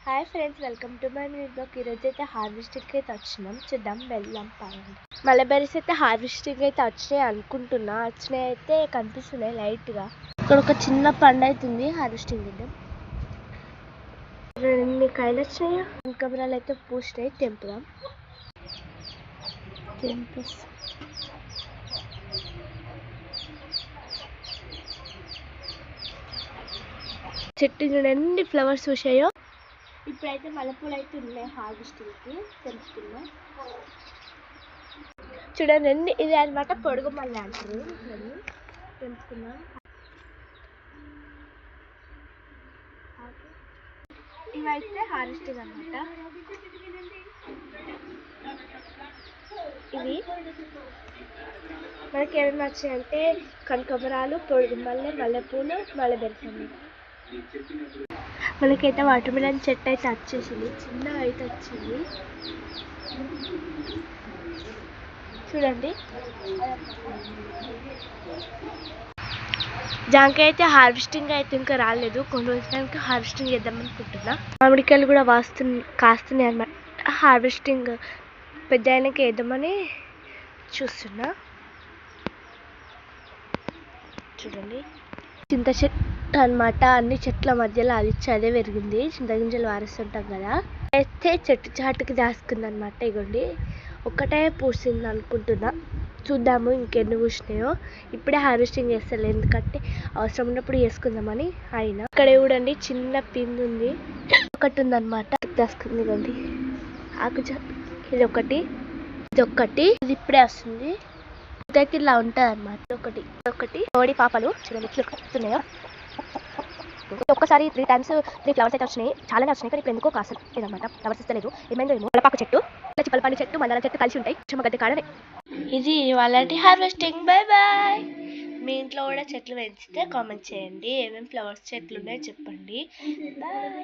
Hi friends, welcome to my new blog. ఈరోజు అయితే హార్వెస్టింగ్కి అయితే వచ్చినాం. చూద్దాం వెళ్దాం పాయండి. మలబెర్రీస్ అయితే హార్వెస్టింగ్ అయితే వచ్చినాయి అనుకుంటున్నా. వచ్చినాయి అయితే కనిపిస్తున్నాయి లైట్గా. ఇక్కడ ఒక చిన్న పండు అవుతుంది. హార్వెస్టింగ్ చేద్దాం. ఎన్ని కాయలు వచ్చినాయా. కనకాంబరాలు అయితే పూసినాయి. తెంపుదాం. చెట్టు చూడండి ఫ్లవర్స్ చూసాయో. ఇప్పుడైతే మల్లెపూలు అయితే ఉన్నాయి. హార్వెస్టింగ్కి తెంపుతున్నా. చూడండి, ఇది అనమాట పొడుగు మల్లె అంటారు. తెంపుకున్నా. ఇవైతే హార్వెస్టింగ్ అనమాట. ఇవి మనకి ఏమేమి నచ్చాయంటే కనకాంబరాలు, పొడుగు మల్లె, మల్లెపూలు, మల్లెబెర్రీస్ అన్నమాట. మనకైతే వాటర్ మిలన్ చెట్టు అయితే వచ్చేసింది. చిన్నగా అయితే వచ్చింది చూడండి. జాంకాయ అయితే హార్వెస్టింగ్ అయితే ఇంకా రాలేదు. కొన్ని రోజులకి హార్వెస్టింగ్ చేద్దాం అనుకుంటున్నా. మామిడికాయలు కూడా కాస్తున్నాయి అన్నమాట. హార్వెస్టింగ్ పెద్ద ఆయనకి వేద్దామని చూస్తున్నా. చూడండి, చింత చెట్టు అనమాట. అన్ని చెట్ల మధ్యలో అది చదే పెరిగింది. చింతగింజలు వారేస్తుంటాం కదా, అయితే చెట్టు చాటుకి దాసుకుంది అనమాట. ఇగోండి, ఒక్కటే పూసింది అనుకుంటున్నా. చూద్దాము ఇంకెన్ని పూసినాయో. ఇప్పుడే హార్వెస్టింగ్ చేస్తాను, ఎందుకంటే అవసరం ఉన్నప్పుడు చేసుకుందామని. అయినా ఇక్కడ చూడండి, చిన్న పిండి ఉంది. ఒకటి ఉందన్నమాట, దాసుకుంది. ఇవ్వండి ఆకు. ఇది ఒకటి, ఇది ఇప్పుడే వస్తుంది. అయితే ఇలా ఉంటుంది అన్నమాట. ఒకటి కోడి పాపలు చూడండి ఎట్లు వస్తున్నాయో. ఒక్కసారి 3 times 3 ఫ్లవర్స్ అయితే వచ్చినాయి. చాలానే వచ్చినాయి, కానీ ఇప్పుడు ఎందుకో కాదు అనమాట. ఫ్లవర్స్ ఇస్తలేదు. ఏమైందో ఏమో. ములపాకు చెట్టు, చిప్పలపండు చెట్టు, మందార చెట్టు కలిసి ఉంటాయి. చుమ్మగడ్డ కాడనే. ఇది వాళ్ళటి హార్వెస్టింగ్. Bye bye. మీ ఇంట్లో కూడా చెట్లు పెంచితే కామెంట్ చేయండి. ఏమేమి ఫ్లవర్స్ చెట్లు ఉన్నాయో చెప్పండి. బాయ్.